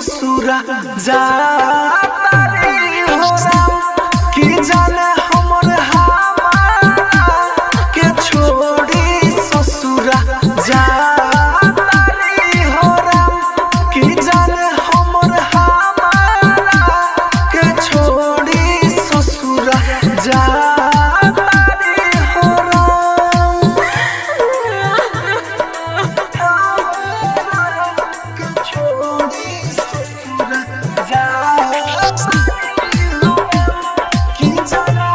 ससुरा जाता रे हो राम की जाने हमर हमारा के छोड़ी ससुरा जाता रे हो राम की जाने हमर हमारा के छोड़ी ससुरा जाता रे हो राम के छोड़ी ससुरा जाता की जाने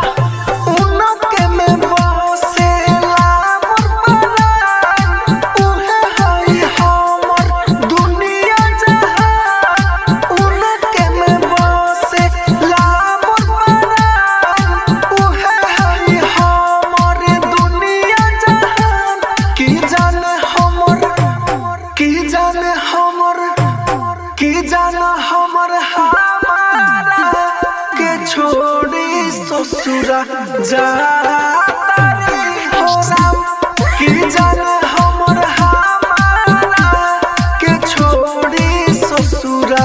उनके में बसेला मोर प्राण उहे हई हमर दुनिया जहान उनके में बसेला मोर प्राण उहे हई हमर दुनिया जहान की जाने हमर हमारा के छोड़ी ससुरा जाता रे हो राम की जाने हमर हमारा के छोड़ी ससुरा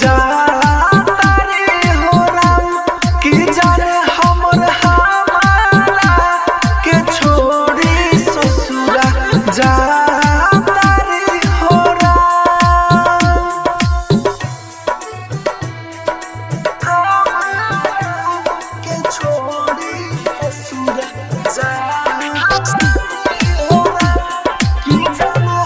जाता रे हो राम की जाने हमर हमारा के छोड़ी ससुरा जाता रे हो राम के छोड़ी ससुरा जाता रे हो राम की जाने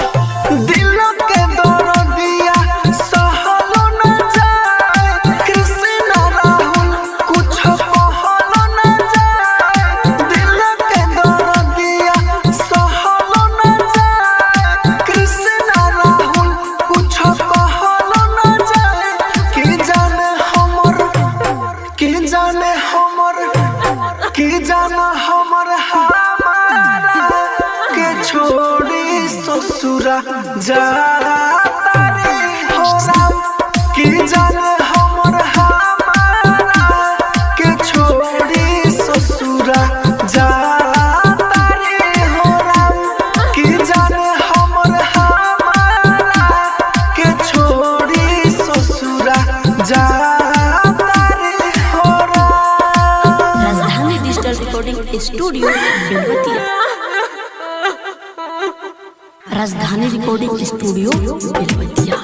दिल के दर्दिया सहलो न जाए कृष्ण राहुल कुछ कहलो न जाए दिल के दर्दिया सहलो न जाए कृष्ण राहुल कुछ कहलो न जाए की जाने हमर हमारा के छोड़ी ससुरा जाता रे हो राम की जाने हमर हमारा के छोड़ी ससुरा जाता रे हो राम की जाने हमर हमारा के छोड़ी ससुरा जाता रे हो राम। राजधानी digital recording studio Belwatiya. Rajdhani recording studio Belwatia.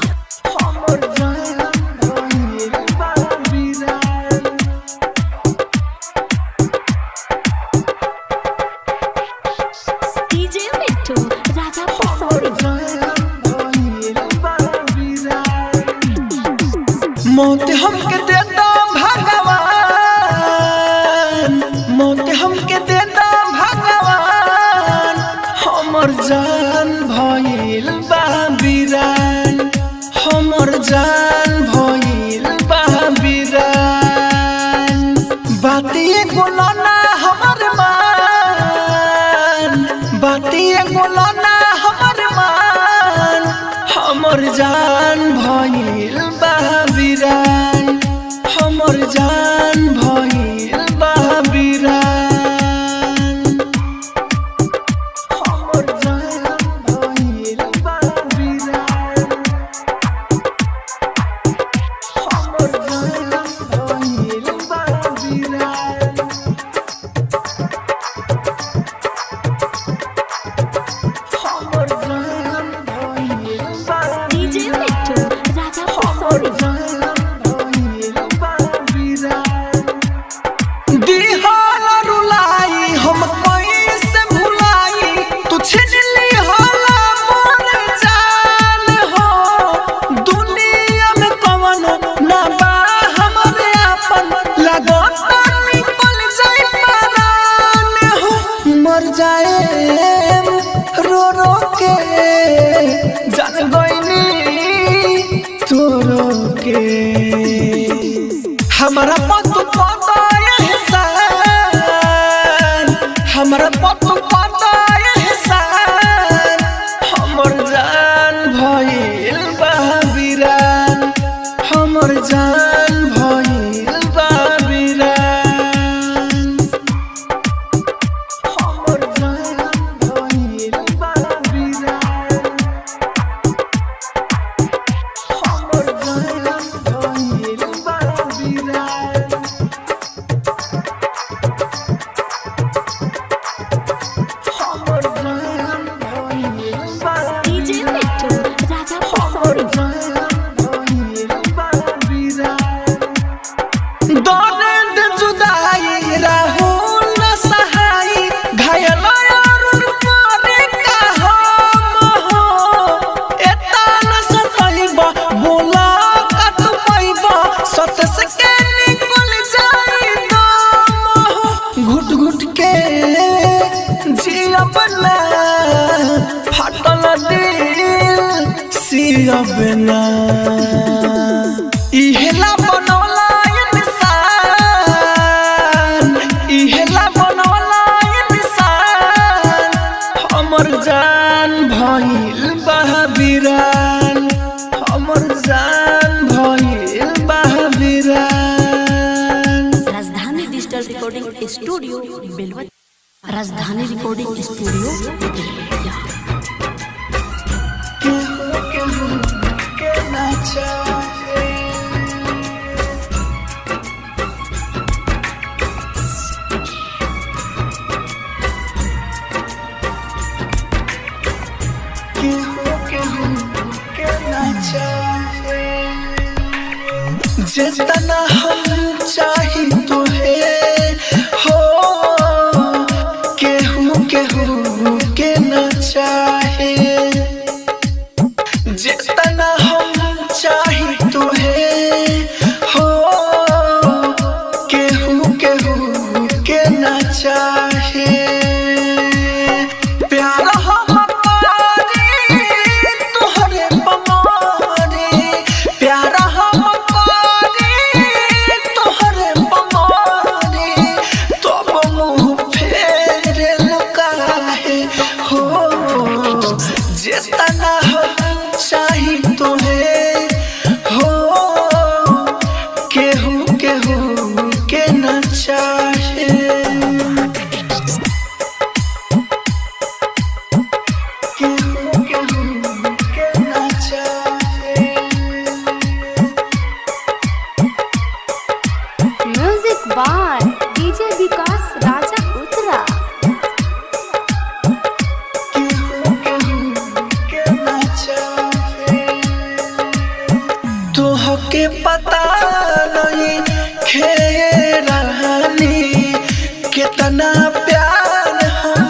हमर जान भइल बा बिरान डीजे मिट्टू राजा हमर जान भइल बा बिरान मौत हमके देता भगवान मौत हमके देता भगवान हमर जान भइल बा बिरान हमर जान भइल बा बिरान बातिए गोलना हमर मान बातिए गोलना हमर मान हमर जान भइल बा बिरान हमर जान भइल बा बिरान हमर जान भइल बा बिरान हमर जान भइल बा बिरान हमर जान भइल बा डीजे मिट्टू राजा हमर जान भइल बा बिरान दिहाल रुलाई हम कैसे भुलाई तू छिनली होला मोर जान हो दुनिया में कौन ना बा हमरे आपन लगता निकल जाए परान हो मर जाए रो रो के जान गइनी तोरो के हमारा पतु पता एहसान हमारा पतु पता एहसान हमर जान भइल बा बिरान हमर जान भइल बा बिरान हमर जान भइल बा बिरान हमर जान जाबे ना इहेला बनौला इंसान इहेला बनौला इंसान हमर जान भइल बहाबिरान हमर जान भइल बहाबिरान राजधानी digital recording studio Belwatiya Rajdhani recording studio Belwatia के ना चाहे के ना चाहे जितना हम चाही तुहे हो केहू केहू के ना चाहे जितना हम चाही तुहे हो केहू केहू के ना चाहे प्यार हम करे तोहरे बमारे प्यार हम करे तोहरे बमारे तब मुँह फेरे लुकाहे हो जितना हम चाही तोहे हो केहू केहू के न चाहे केहू केहू के न चाहे म्यूजिक बाय डीजे विकास राजा उतरा तोहके पता नहीं खेरानी कितना प्यार हम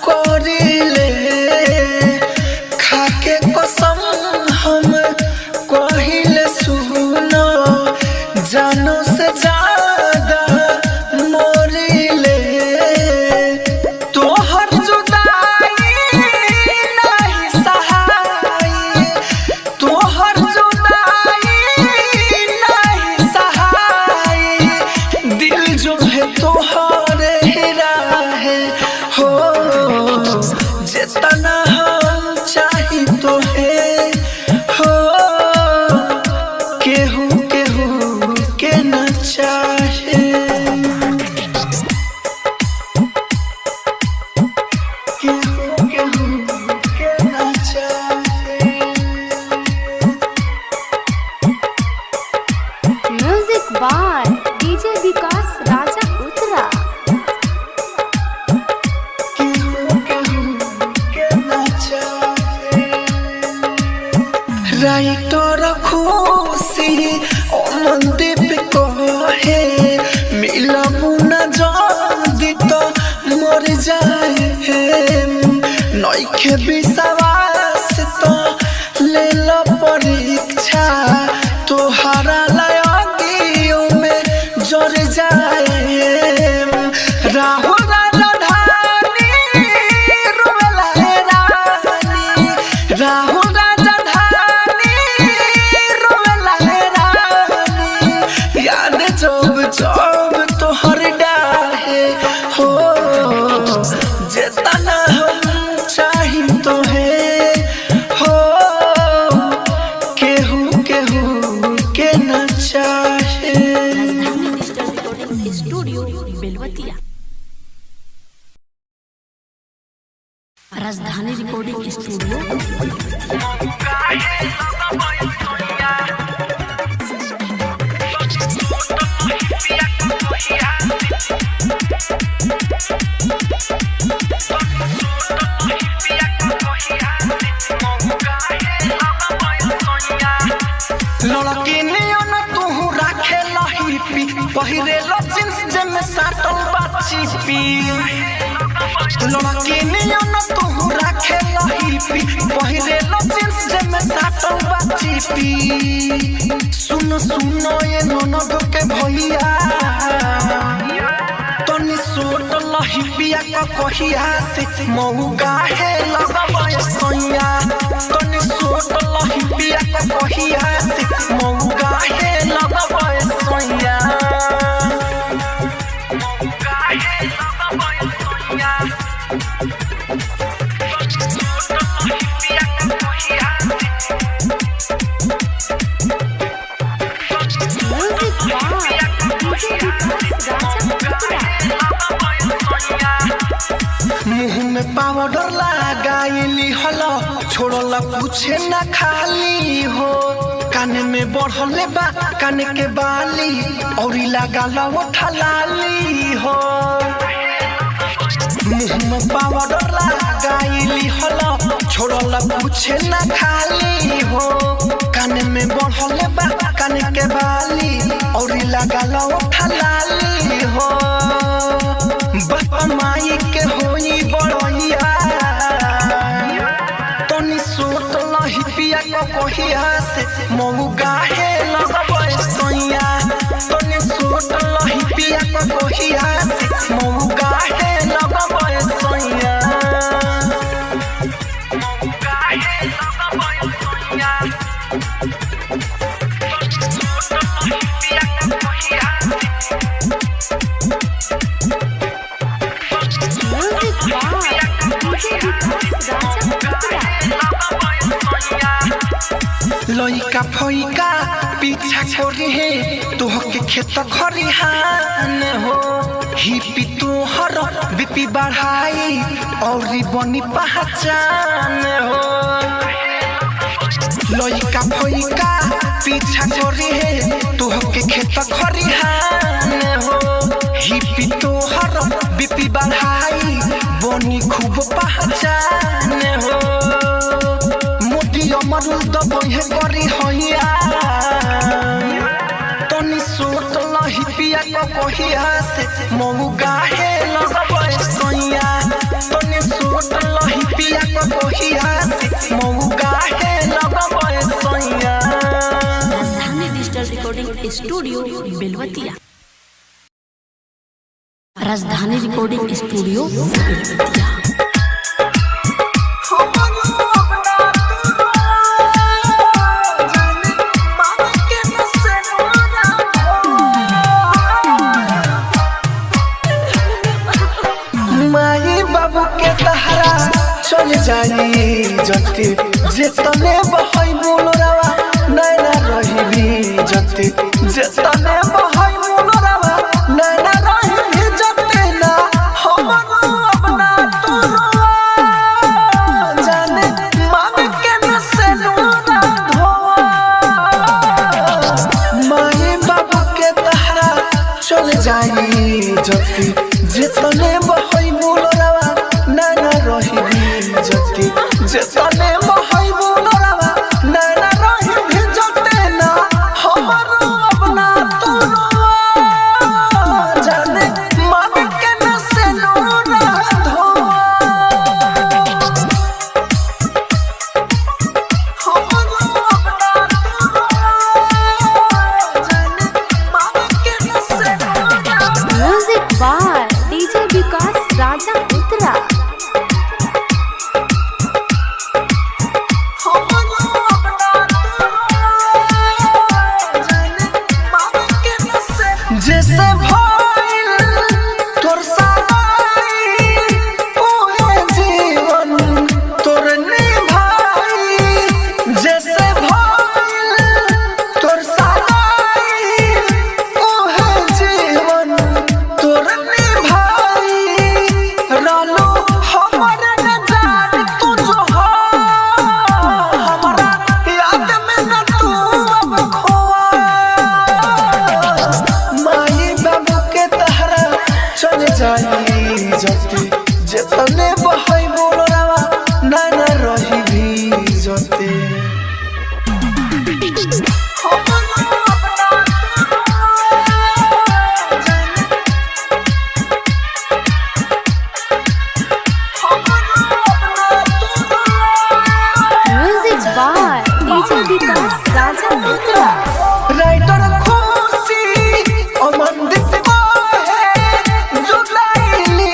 करिले खाके कसम हम कहिले सुनो जानो से ज्यादा मोरिले तोहर जुदाई नहीं सहाई तोहर जुदाई नहीं सहाई दिल जो है तोहरे हीरा है हो जितना हम चाही तोहे हो केहू केहू के न चाहे केहू केहू के न चाहे म्यूजिक बाय डीजे विकास राजा उतरा राइटर खुशी मनदीप कहे मिलबू न जल्दी तो मर जाए नइखे विश्वास तो ले लो परीक्षा तोहरा लगियों में जर जाए राहुल राजधानी रोवेला हे रानी राहुल राजधानी रोवेला हे रानी याद जब जब तोहर डाहे हो जितना हम चाही तोहे हो केहू केहू के न चाहे राजधानी digital recording studio Belwatiya Rajdhani recording studio लड़की नियन तू राखे लही पी पहिरे लो जींस जेमे साटल बाची पी लड़की नियन तू राखे लही पी पहिरे लो जींस जेमे साटल बाची पी सुन सुन ये ननद के भैया तनी सोट लही पिया क कहिया से मौगा है लगबे सैया तनी सोट लही पिया क कहिया से मौगा है लगबे सैया मौगा है लगबे सैया मुँह में पाउडर लगाइली हलो छोड़ला पूछे ना खाली हो कान में बढ़ले बा कान के बाली औरी लगाला उठलाली हो मुँह में पाउडर लगाइली हलो छोड़ला पूछे ना खाली हो कान में बढ़ले बा कान के बाली औरी लगाला उठलाली हो बाप माई के होई बड़ैया तनी सोट लही पिया क कहिया से मौगा है लगबे सैया तनी सोट लही पिया क कहिया से मौगा है लगबे सैया मौगा है लगबे सैया सोट लही पिया क कहिया लइका फइका पीछा छोरी है तोहके खेत खरिहान हो हिपी तोहर बीपी बढ़ाई और बनी पहचान हो लइका फइका पीछा छोरी है तोहके खेत खरिहान हो हिपी तोहर बीपी बढ़ाई बनी खूब पहचान हो अमरुल दबहे करी हैया तनी सोट लही पिया क कहिया से मौगा है लगबे सैया तनी सोट लही पिया क कहिया से मौगा है लगबे सैया। राजधानी digital recording studio Belwatiya. Rajdhani recording studio Belwatia. चल जाई जति जेतने बहई मोलरावा नैना रही जति जेतने बहई मोलरावा नैना रही जति ना हमरो अपना तोरवा जाने मामी के न से नोरा धोवा माई बाबू के तहरा चल जाई जति जेतने बहई मोलरावा नैना रही जति जेतने महई बोलरावा नैना रही जते ना हमरो अपना तोरवा जाने मामी के न से नोरा धोवा हमरो अपना तोरवा जाने मामी के न से नोरा। म्यूजिक बाय डीजे विकास राजा उतरा। जैसे भइल तोर सगाई ओहे जीवन तोर निभाई जैसे भइल तोर सगाई ओहे जीवन तोर निभाई रालो हमर न जान तू जो हो हमरा याद में न तू अब खोआ चल जाई जति जेतने बहई बोलरावा नैना रही भी जति म्यूजिक बाय डीजे विकास राजा उतरा। राइटर खुशी अमन दीप है जुलाइली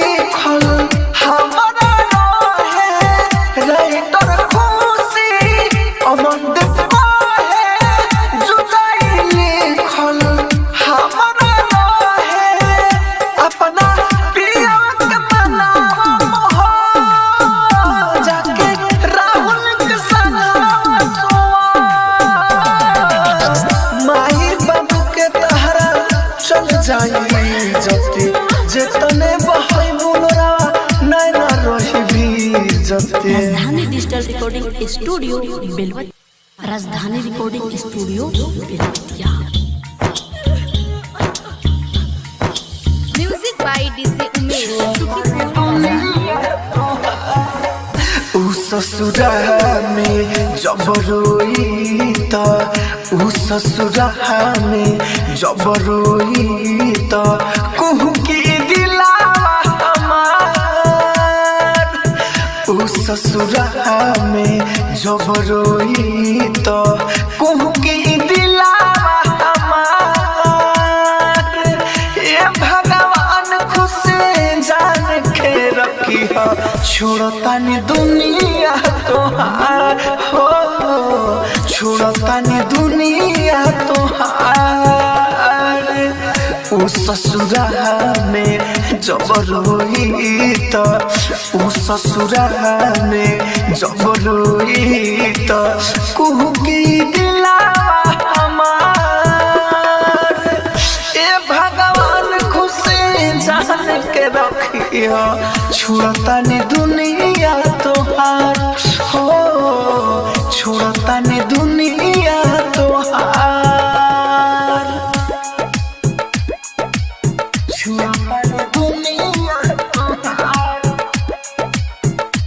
इज्जत राजधानी digital recording studio Belwatiya. Rajdhani recording studio Belwatiya. Music by DJ Umesh उ ससुरा में जब रोई त उ ससुरा में जब रोई त कहूँ की दिलावा हमार उ ससुरा में जब रोई त कहूँ की दिलावा हमार ये भगवान खुश जान के रखी हो छोड़तानी दुनिया तोहार हो छोड़तानी दुनिया तोहार उ ससुरा में जब रोई त उ ससुरा में जब रोई त कहूँ की दिलावा हमार ए भगवान खुश जान के रखियो छोड़तानी दुनिया तोहार हो छोड़तानी दुनिया तोहार छोड़तानी दुनिया तोहार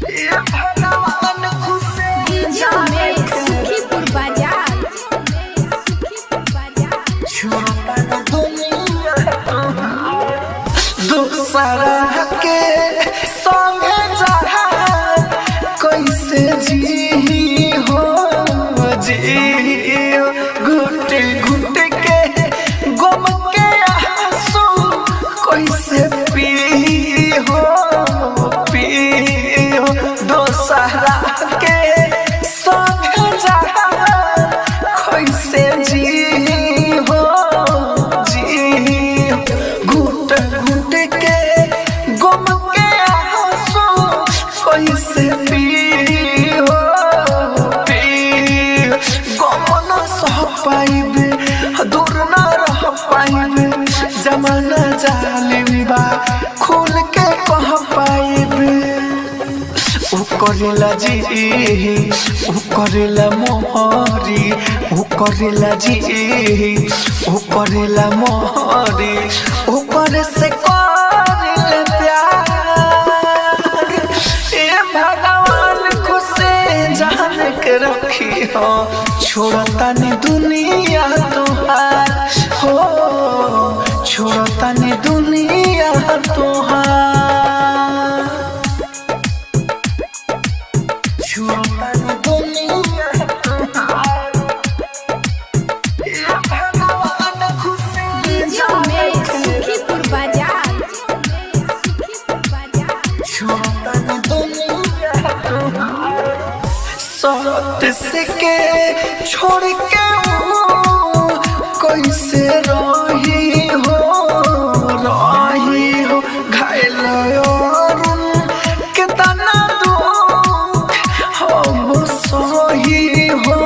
ए भगवान खुश डीजे उमेश सुखीपुर बाजार छोड़तानी दुनिया तोहार दूसरा के संगे जहा कैसे जी हो जी घुट घुट के गम के आंसू कैसे पी हो दूसरा के संगे जहा कैसे जी हो जी घुट घुट के गम के आंसू कैसे पी हो गम न सह पाइबे दूर न रह पाइबे जमाना जालिम बा खुल के कह पाइबे उ करेला जी उ करेला मोहरी उ करेला जी उ करेला मोहरी उ करे से करेला प्यार ए भगवान खुश जान के रखी हो छोड़तानी दुनिया तोहार हो छोड़तानी दुनिया तोहार छोड़तानी दुनिया तोहार ए भगवान खुश डीजे उमेश सुखीपुर बाजार छोड़तानी दुनिया तोहार सत से के छोड़ के कैसे रही हो घायल कितना दुख हम सही हो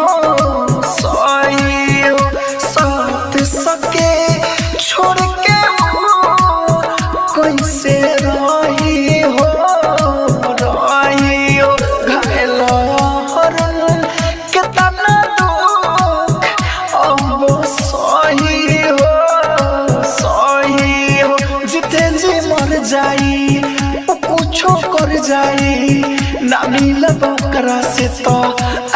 सत सके छोड़ के कैसे रही हो घायल कितना दुख अब सही हो जिते जी मर जाई वो कुछो कर जाई ना मिलब ओकरा से तो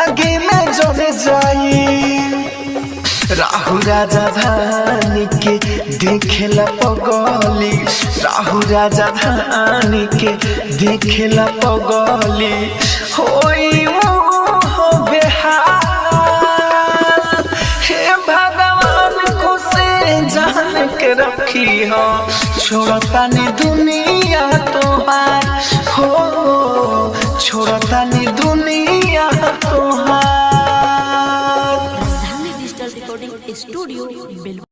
आगे में जल जाई राहु राजा धानी के देखेला पगली राहु राजा धानी के देखेला पगली होई मोह बेहाल हे भगवान खुश जान के रखी हो छोड़तानी दुनिया तोहार हो छोड़तानी दुनिया तोहार। राजधानी डिजिटल रिकॉर्डिंग स्टूडियो बेलवतिया।